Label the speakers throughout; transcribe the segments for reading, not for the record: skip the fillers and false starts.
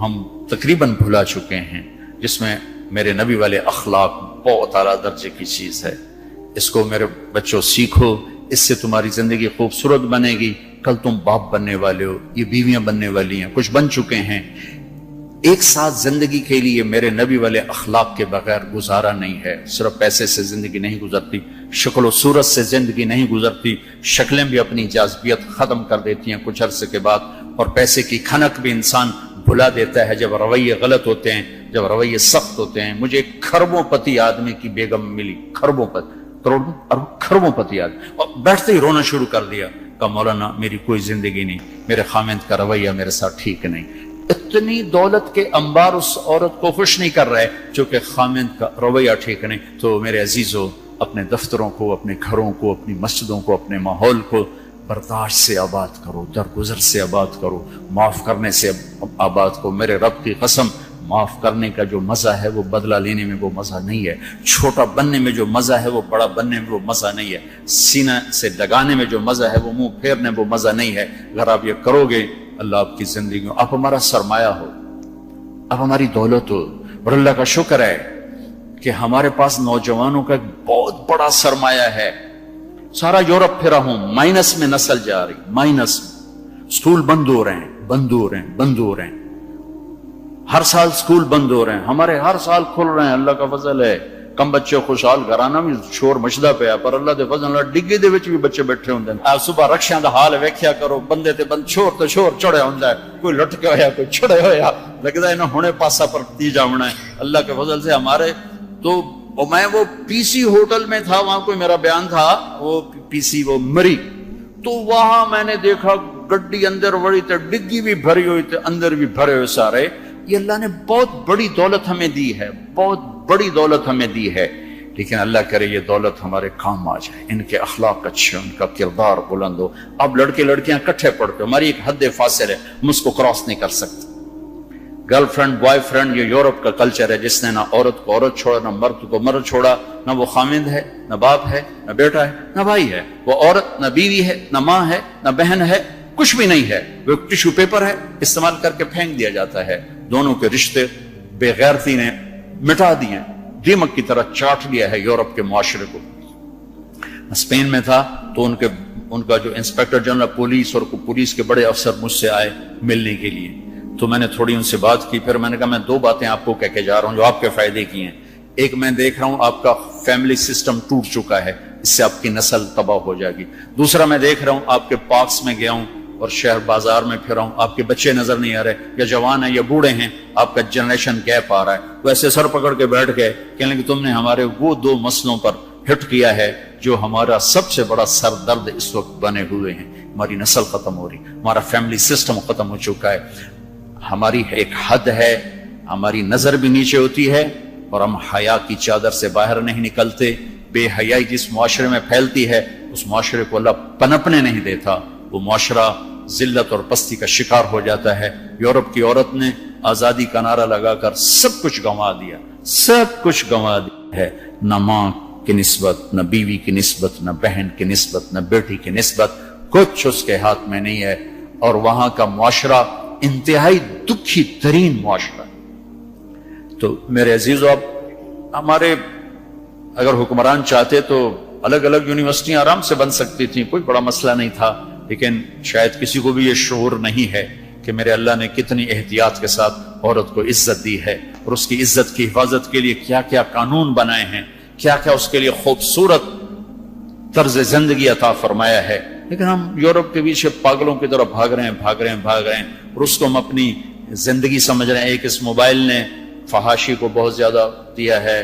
Speaker 1: ہم تقریباً بھلا چکے ہیں، جس میں میرے نبی والے اخلاق بہت اعلیٰ درجے کی چیز ہے۔ اس کو میرے بچوں سیکھو، اس سے تمہاری زندگی خوبصورت بنے گی۔ کل تم باپ بننے والے ہو، یہ بیویاں بننے والی ہیں، کچھ بن چکے ہیں۔ ایک ساتھ زندگی کے لیے میرے نبی والے اخلاق کے بغیر گزارا نہیں ہے۔ صرف پیسے سے زندگی نہیں گزرتی، شکل و صورت سے زندگی نہیں گزرتی، شکلیں بھی اپنی جاذبیت ختم کر دیتی ہیں کچھ عرصے کے بعد، اور پیسے کی کھنک بھی انسان بھلا دیتا ہے جب رویے غلط ہوتے ہیں، جب رویے سخت ہوتے ہیں۔ مجھے کھربوں پتی آدمی کی بیگم ملی، کھربوں پتی، کروڑوں کھربوں پتی آدمی، اور بیٹھتے ہی رونا شروع کر دیا، کہا مولانا میری کوئی زندگی نہیں، میرے خامند کا رویہ میرے ساتھ ٹھیک نہیں۔ اتنی دولت کے انبار اس عورت کو خوش نہیں کر رہے چونکہ خامند کا رویہ ٹھیک نہیں۔ تو میرے عزیزو، اپنے دفتروں کو، اپنے گھروں کو، اپنی مسجدوں کو، اپنے ماحول کو برداشت سے آباد کرو، درگزر سے آباد کرو، معاف کرنے سے آباد کرو۔ میرے رب کی قسم، معاف کرنے کا جو مزہ ہے وہ بدلہ لینے میں وہ مزہ نہیں ہے، چھوٹا بننے میں جو مزہ ہے وہ بڑا بننے میں وہ مزہ نہیں ہے، سینہ سے لگانے میں جو مزہ ہے وہ منہ پھیرنے میں وہ مزہ نہیں ہے۔ اگر آپ یہ کرو گے، اللہ آپ کی زندگی میں، آپ ہمارا سرمایہ ہو، آپ ہماری دولت ہو۔ اور اللہ کا شکر ہے کہ ہمارے پاس نوجوانوں کا ایک بہت بڑا سرمایہ ہے۔ سارا یورپ پھرا ہوں، مائنس میں نسل جا رہی، مائنس میں۔ سکول بند ہو رہے ہیں، بند ہو رہے ہیں، بند ہو رہے ہیں، ہر سال سکول بند ہو رہے ہیں، ہمارے ہر سال کھل رہے ہیں، اللہ کا فضل ہے۔ کم بچے خوشحال گھرانا بھی شور مچدا پیا، پر اللہ دے فضل نال ڈگی دے وچ بھی بچے بیٹھے ہوندے ہیں۔ صبح رکشیاں دا حال ویکھیا کرو، بندے تے بند چھوڑ تے چھوڑ چڑھیا ہوندا ہے، کوئی لٹکا ہویا، کوئی چھڑے ہویا، لگدا ہے انہاں ہنے پاسا پر تی جاونا ہے۔ اللہ کے فضل سے ہمارے تو میں وہ پی سی ہوٹل میں تھا، وہاں کوئی میرا بیان تھا، وہ پی سی وہ مری، تو وہاں میں نے دیکھا گڈی اندر وڑی تے ڈگی بھی بھری ہوئی تے اندر بھی بھرے ہوئے سارے۔ یہ اللہ نے بہت بڑی دولت ہمیں دی ہے، بہت بڑی دولت ہمیں دی ہے، لیکن اللہ کرے یہ دولت ہمارے کام آ جائے، ان کے اخلاق اچھے، ان کا کردار بلند ہو۔ اب لڑکے لڑکیاں کٹھے پڑھتے، ہماری ایک حد فاصل ہے، ہم اس کو کراس نہیں کر سکتے۔ گرل فرینڈ بوائے فرینڈ، یہ یورپ کا کلچر ہے جس نے نہ عورت کو عورت چھوڑا، نہ مرد کو مرد چھوڑا، نہ وہ خامند ہے، نہ باپ ہے، نہ بیٹا ہے، نہ بھائی ہے، وہ عورت نہ بیوی ہے، نہ ماں ہے، نہ بہن ہے، کچھ بھی نہیں ہے، وہ ٹیشو پیپر ہے، استعمال کر کے پھینک دیا جاتا ہے۔ دونوں کے رشتے بے غیرتی نے مٹا دیے، دیمک کی طرح چاٹ لیا ہے یورپ کے معاشرے کو۔ اسپین میں تھا تو ان کا جو انسپیکٹر جنرل پولیس اور پولیس کے بڑے افسر مجھ سے آئے ملنے کے لیے، تو میں نے تھوڑی ان سے بات کی، پھر میں نے کہا میں دو باتیں آپ کو کہہ کے جا رہا ہوں جو آپ کے فائدے کی ہیں۔ ایک، میں دیکھ رہا ہوں آپ کا فیملی سسٹم ٹوٹ چکا ہے، اس سے آپ کی نسل تباہ ہو جائے گی۔ دوسرا، میں دیکھ رہا ہوں آپ کے پارکس میں گیا ہوں اور شہر بازار میں پھر رہا ہوں، آپ کے بچے نظر نہیں آ رہے، یا جوان ہیں یا بوڑھے ہیں، آپ کا جنریشن گیپ آ رہا ہے۔ وہ ایسے سر پکڑ کے بیٹھ گئے، کہنے کہ تم نے ہمارے وہ دو مسئلوں پر ہٹ کیا ہے جو ہمارا سب سے بڑا سر درد اس وقت بنے ہوئے ہیں۔ ہماری نسل ختم ہو رہی، ہمارا فیملی سسٹم ختم ہو چکا ہے، ہماری ایک حد ہے، ہماری نظر بھی نیچے ہوتی ہے اور ہم حیا کی چادر سے باہر نہیں نکلتے۔ بے حیائی جس معاشرے میں پھیلتی ہے اس معاشرے کو اللہ پنپنے نہیں دیتا، وہ معاشرہ ذلت اور پستی کا شکار ہو جاتا ہے۔ یورپ کی عورت نے آزادی کا نعرہ لگا کر سب کچھ گنوا دیا، سب کچھ گنوا دیا ہے، نہ ماں کی نسبت، نہ بیوی کی نسبت، نہ بہن کی نسبت، نہ بیٹی کی نسبت، کچھ اس کے ہاتھ میں نہیں ہے۔ اور وہاں کا معاشرہ انتہائی دکھی ترین معاشرہ۔ تو میرے عزیزو، اب ہمارے اگر حکمران چاہتے تو الگ الگ یونیورسٹیاں آرام سے بن سکتی تھیں، کوئی بڑا مسئلہ نہیں تھا، لیکن شاید کسی کو بھی یہ شعور نہیں ہے کہ میرے اللہ نے کتنی احتیاط کے ساتھ عورت کو عزت دی ہے، اور اس کی عزت کی حفاظت کے لیے کیا کیا قانون بنائے ہیں، کیا کیا اس کے لیے خوبصورت طرز زندگی عطا فرمایا ہے۔ لیکن ہم یورپ کے پیچھے پاگلوں کی طرح بھاگ رہے ہیں، اور اس کو ہم اپنی زندگی سمجھ رہے ہیں۔ ایک اس موبائل نے فحاشی کو بہت زیادہ دیا ہے،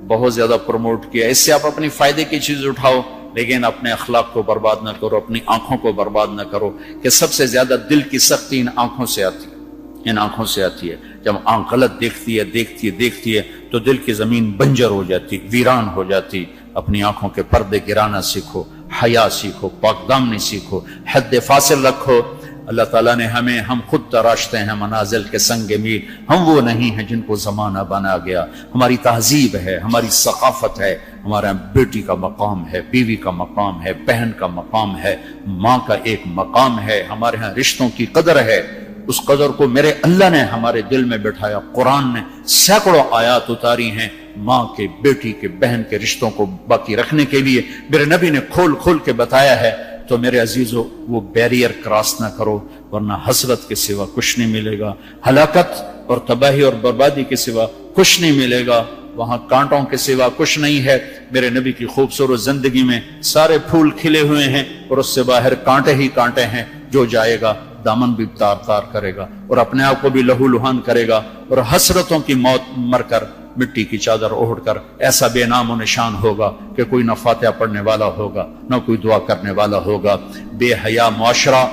Speaker 1: بہت زیادہ پروموٹ کیا، اس سے آپ اپنی فائدے کی چیز اٹھاؤ، لیکن اپنے اخلاق کو برباد نہ کرو، اپنی آنکھوں کو برباد نہ کرو، کہ سب سے زیادہ دل کی سختی ان آنکھوں سے آتی ہے، ان آنکھوں سے آتی ہے۔ جب آنکھ غلط دیکھتی ہے تو دل کی زمین بنجر ہو جاتی، ویران ہو جاتی۔ اپنی آنکھوں کے پردے گرانا سیکھو، حیا سیکھو، پاک دامنی سیکھو، حد فاصل رکھو۔ اللہ تعالیٰ نے ہم خود تراشتے ہیں منازل کے سنگ میل، ہم وہ نہیں ہیں جن کو زمانہ بنا گیا۔ ہماری تہذیب ہے، ہماری ثقافت ہے، ہمارا بیٹی کا مقام ہے، بیوی کا مقام ہے، بہن کا مقام ہے، ماں کا ایک مقام ہے، ہمارے ہاں رشتوں کی قدر ہے۔ اس قدر کو میرے اللہ نے ہمارے دل میں بٹھایا. قرآن نے سینکڑوں آیات اتاری ہیں ماں کے، بیٹی کے، بہن کے رشتوں کو باقی رکھنے کے لیے. میرے نبی نے کھول کھول کے بتایا ہے. تو میرے عزیزو وہ بیریئر کراس نہ کرو، ورنہ حسرت کے سوا کچھ نہیں ملے گا، ہلاکت اور تباہی اور بربادی کے سوا کچھ نہیں ملے گا، وہاں کانٹوں کے سوا کچھ نہیں ہے. میرے نبی کی خوبصورت زندگی میں سارے پھول کھلے ہوئے ہیں اور اس سے باہر کانٹے ہی کانٹے ہیں. جو جائے گا دامن بھی تار تار کرے گا اور اپنے آپ کو بھی لہو لہان کرے گا، اور حسرتوں کی موت مر کر مٹی کی چادر اوڑھ کر ایسا بے نام و نشان ہوگا کہ کوئی نہ فاتحہ پڑھنے والا ہوگا نہ کوئی دعا کرنے والا ہوگا. بے حیا معاشرہ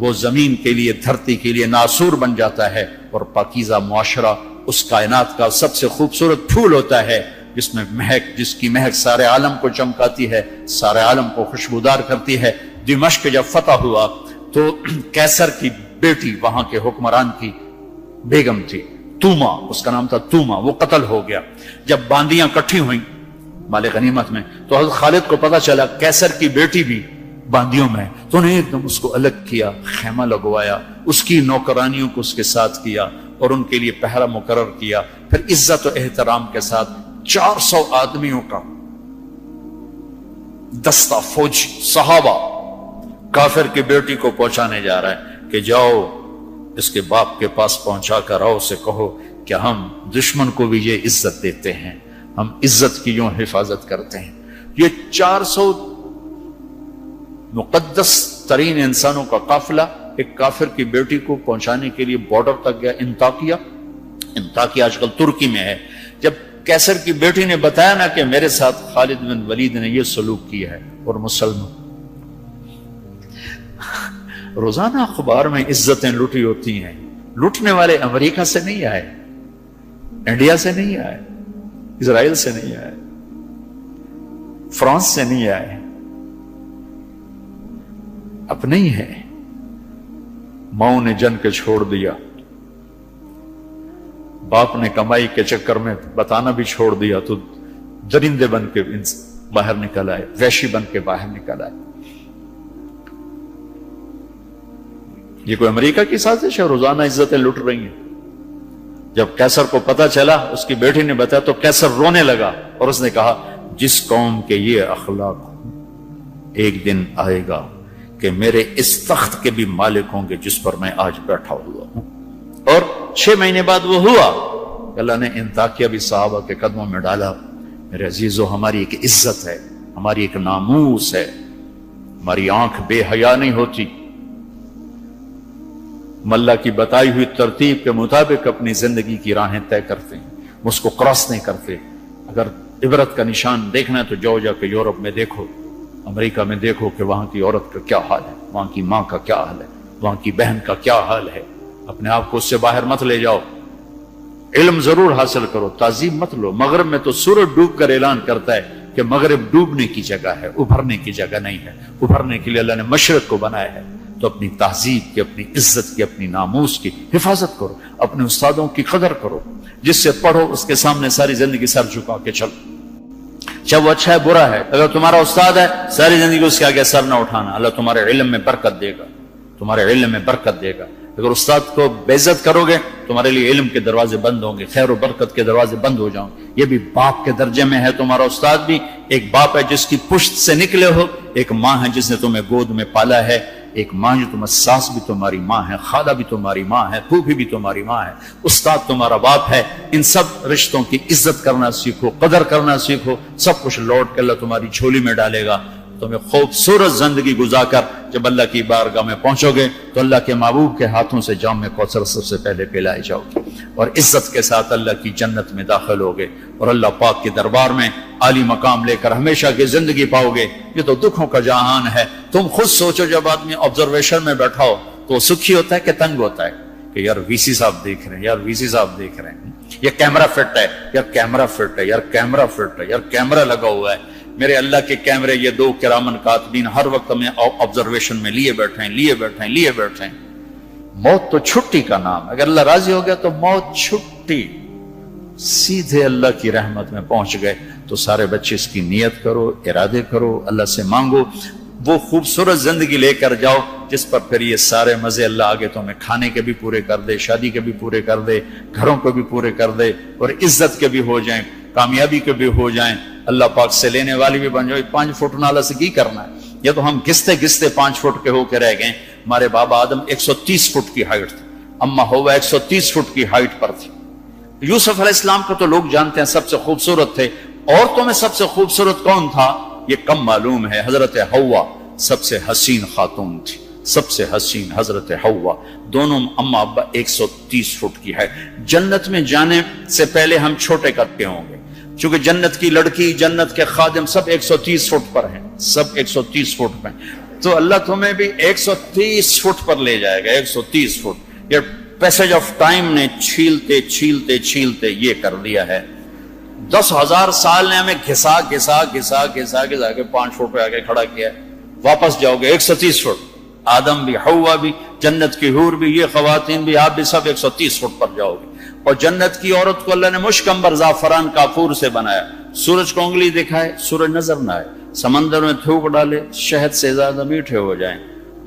Speaker 1: وہ زمین کے لیے، دھرتی کے لیے ناسور بن جاتا ہے، اور پاکیزہ معاشرہ اس کائنات کا سب سے خوبصورت پھول ہوتا ہے جس میں مہک، جس کی مہک سارے عالم کو چمکاتی ہے، سارے عالم کو خوشبودار کرتی ہے. دمشق جب فتح ہوا تو کیسر کی بیٹی وہاں کے حکمران کی بیگم تھی، توما، اس کا نام تھا توما، وہ قتل ہو گیا. جب باندیاں کٹھی ہوئیں مال غنیمت میں تو حضرت خالد کو پتا چلا کیسر کی بیٹی بھی باندیوں میں، تو انہیں ایک دم اس کو الگ کیا، خیمہ لگوایا، اس کی نوکرانیوں کو اس کے ساتھ کیا اور ان کے لیے پہرا مقرر کیا. پھر عزت و احترام کے ساتھ 400 آدمیوں کا دستہ فوجی صحابہ کافر کی بیٹی کو پہنچانے جا رہا ہے کہ جاؤ اس کے باپ کے پاس پہنچا کر آؤ، سے کہو کہ ہم دشمن کو بھی یہ عزت دیتے ہیں، ہم عزت کی یوں حفاظت کرتے ہیں. یہ 400 مقدس ترین انسانوں کا قافلہ ایک کافر کی بیٹی کو پہنچانے کے لیے بارڈر تک گیا. انطاکیہ آج کل ترکی میں ہے. جب کیسر کی بیٹی نے بتایا نا کہ میرے ساتھ خالد بن ولید نے یہ سلوک کیا ہے، اور مسلمان روزانہ اخبار میں عزتیں لوٹی ہوتی ہیں. لوٹنے والے امریکہ سے نہیں آئے، انڈیا سے نہیں آئے، اسرائیل سے نہیں آئے، فرانس سے نہیں آئے، اپنے ہی ہیں. ماؤں نے جن کے چھوڑ دیا، باپ نے کمائی کے چکر میں بتانا بھی چھوڑ دیا، تو درندے بن کے باہر نکل آئے، وحشی بن کے باہر نکل آئے. یہ کوئی امریکہ کی سازش ہے؟ روزانہ عزتیں لٹ رہی ہیں. جب کیسر کو پتا چلا، اس کی بیٹی نے بتایا تو کیسر رونے لگا اور اس نے کہا جس قوم کے یہ اخلاق ایک دن آئے گا کہ میرے اس تخت کے بھی مالک ہوں گے جس پر میں آج بیٹھا ہوا ہوں. اور 6 مہینے بعد وہ ہوا. اللہ نے انطاکیہ بھی صحابہ کے قدموں میں ڈالا. میرے عزیزو، ہماری ایک عزت ہے، ہماری ایک ناموس ہے، ہماری آنکھ بے حیا نہیں ہوتی. اللہ کی بتائی ہوئی ترتیب کے مطابق اپنی زندگی کی راہیں طے کرتے ہیں، اس کو کراس نہیں کرتے. اگر عبرت کا نشان دیکھنا ہے تو جاؤ جا کے یورپ میں دیکھو، امریکہ میں دیکھو کہ وہاں کی عورت کا کیا حال ہے، وہاں کی ماں کا کیا حال ہے، وہاں کی بہن کا کیا حال ہے. اپنے آپ کو اس سے باہر مت لے جاؤ. علم ضرور حاصل کرو، تعظیم مت لو. مغرب میں تو سورج ڈوب کر اعلان کرتا ہے کہ مغرب ڈوبنے کی جگہ ہے، ابھرنے کی جگہ نہیں ہے. ابھرنے کے لیے اللہ نے مشرق کو بنایا ہے. تو اپنی تہذیب کی، اپنی عزت کی، اپنی ناموس کی حفاظت کرو. اپنے استادوں کی قدر کرو. جس سے پڑھو اس کے سامنے ساری زندگی سر جھکا کے چلو، چاہے وہ اچھا ہے برا ہے. اگر تمہارا استاد ہے ساری زندگی اس کے آگے سر نہ اٹھانا. اللہ تمہارے علم میں برکت دے گا، تمہارے علم میں برکت دے گا. اگر استاد کو بے عزت کرو گے تمہارے لیے علم کے دروازے بند ہوں گے، خیر و برکت کے دروازے بند ہو جاؤں گے. یہ بھی باپ کے درجے میں ہے. تمہارا استاد بھی ایک باپ ہے جس کی پشت سے نکلے ہو، ایک ماں ہے جس نے تمہیں گود میں پالا ہے، ایک ماں جو تمہیں ساس بھی تمہاری ماں ہے، خالہ بھی تمہاری ماں ہے، پھوپھی بھی تمہاری ماں ہے، استاد تمہارا باپ ہے. ان سب رشتوں کی عزت کرنا سیکھو، قدر کرنا سیکھو. سب کچھ لوٹ کے اللہ تمہاری جھولی میں ڈالے گا. تمہیں خوبصورت زندگی گزار کر جب اللہ کی بارگاہ میں پہنچو گے تو اللہ کے محبوب کے ہاتھوں سے جام کوثر سب سے پہلے پلائے جاؤ گے، اور عزت کے ساتھ اللہ کی جنت میں داخل ہوگے، اور اللہ پاک کے دربار میں عالی مقام لے کر ہمیشہ کی زندگی پاؤ گے. یہ تو دکھوں کا جہان ہے. تم خود سوچو، جب آدمی آبزرویشن میں بیٹھا ہو تو وہ سکھی ہوتا ہے کہ تنگ ہوتا ہے کہ یار وی سی صاحب دیکھ رہے ہیں، یار وی سی صاحب دیکھ رہے ہیں، یہ کیمرہ فٹ ہے، یار کیمرہ فٹ ہے، یار کیمرہ فٹ ہے، یار کیمرہ لگا ہوا ہے. میرے اللہ کے کیمرے یہ 2 کرامن کاتبین ہر وقت ہمیں آبزرویشن میں لیے بیٹھے ہیں. موت تو چھٹی کا نام ہے. اگر اللہ راضی ہو گیا تو موت چھٹی، سیدھے اللہ کی رحمت میں پہنچ گئے. تو سارے بچے اس کی نیت کرو، ارادے کرو، اللہ سے مانگو. وہ خوبصورت زندگی لے کر جاؤ جس پر پھر یہ سارے مزے اللہ آگے تمہیں کھانے کے بھی پورے کر دے، شادی کے بھی پورے کر دے، گھروں کو بھی پورے کر دے، اور عزت کے بھی ہو جائیں، کامیابی کے بھی ہو جائیں، اللہ پاک سے لینے والی بھی بن جائے۔ 5 فٹ نالا سے کی کرنا ہے؟ یہ تو ہم گستے گستے 5 فٹ کے ہو کے رہ گئے۔ ہمارے بابا آدم 130 فٹ کی ہائٹ تھی، اما ہوا 130 فٹ کی ہائٹ پر تھی۔ یوسف علیہ السلام کو تو لوگ جانتے ہیں سب سے خوبصورت تھے، عورتوں میں سب سے خوبصورت کون تھا یہ کم معلوم ہے، حضرت حوا سب سے حسین خاتون تھی، سب سے حسین حضرت حوا، دونوں اما ابا 130 فٹ کی ہے۔ جنت میں جانے سے پہلے ہم چھوٹے کرتے ہوں گے، چونکہ جنت کی لڑکی، جنت کے خادم سب 130 فٹ پر ہیں، سب 130 فٹ پر، تو اللہ تمہیں بھی 130 فٹ پر لے جائے گا، 130 فٹ۔ یہ پیسج آف ٹائم نے چھیلتے چھیلتے چھیلتے یہ کر دیا ہے۔ 10,000 سال نے ہمیں گھسا گھسا گھسا گھسا گھسا کے 5 فٹ پہ آگے کھڑا کیا ہے۔ واپس جاؤ گے 130 فٹ، آدم بھی، حوا بھی، جنت کی حور بھی، یہ خواتین بھی، آپ بھی سب 130 فٹ پر جاؤ گے۔ اور جنت کی عورت کو اللہ نے مشکمبر زعفران کافور سے بنایا، سورج کو انگلی دکھائے سورج نظر نہ آئے، سمندر میں تھوک ڈالے شہد سے زیادہ میٹھے ہو جائیں،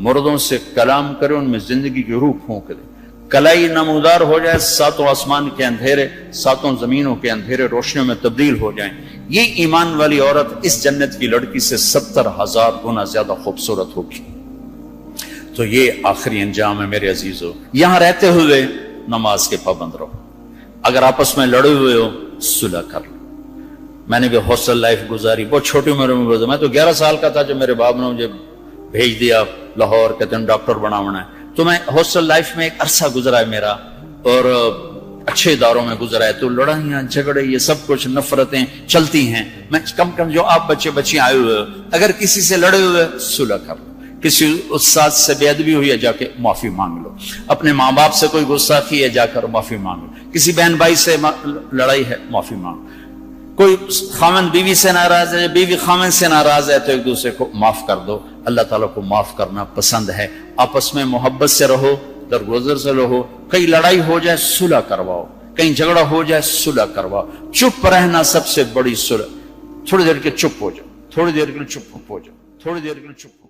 Speaker 1: مردوں سے کلام کرے ان میں زندگی کی روح پھونک دے، کلائی نمودار ہو جائے، 7 آسمان کے اندھیرے 7 زمینوں کے اندھیرے روشنیوں میں تبدیل ہو جائیں۔ یہ ایمان والی عورت اس جنت کی لڑکی سے 70,000 گنا زیادہ خوبصورت ہوگی۔ تو یہ آخری انجام ہے میرے عزیزو۔ یہاں رہتے ہوئے نماز کے پابند رہو، اگر آپس میں لڑے ہوئے ہو صلح کر لو۔ میں نے بھی ہاسٹل لائف گزاری، بہت چھوٹی عمر میں گزاری، میں تو 11 سال کا تھا جب میرے باپ نے مجھے بھیج دیا لاہور، کہتے ہیں ڈاکٹر بناونا ہے، تو میں ہاسٹل لائف میں ایک عرصہ گزرا ہے میرا، اور اچھے اداروں میں گزرا ہے، تو لڑائیاں جھگڑے یہ سب کچھ نفرتیں چلتی ہیں۔ میں کم جو آپ بچے بچیاں آئے ہوئے ہو، اگر کسی سے لڑے ہوئے صلح کر لو، کسی استاد سے بے ادبی ہوئی ہے جا کے معافی مانگ لو، اپنے ماں باپ سے کوئی گستاخی ہے جا کر معافی مانگ لو، کسی بہن بھائی سے لڑائی ہے معافی مانگ لو، کوئی خامن بیوی سے ناراض ہے، بیوی خامن سے ناراض ہے، تو ایک دوسرے کو معاف کر دو۔ اللہ تعالیٰ کو معاف کرنا پسند ہے۔ آپس میں محبت سے رہو، درگزر سے رہو، کہیں لڑائی ہو جائے صلح کرواؤ، کہیں جھگڑا ہو جائے صلح کرواؤ۔ چپ رہنا سب سے بڑی صلح۔ تھوڑی دیر کے چپ ہو جاؤ، تھوڑی دیر کے لیے چپ ہو جاؤ، تھوڑی دیر کے لیے چپ ہو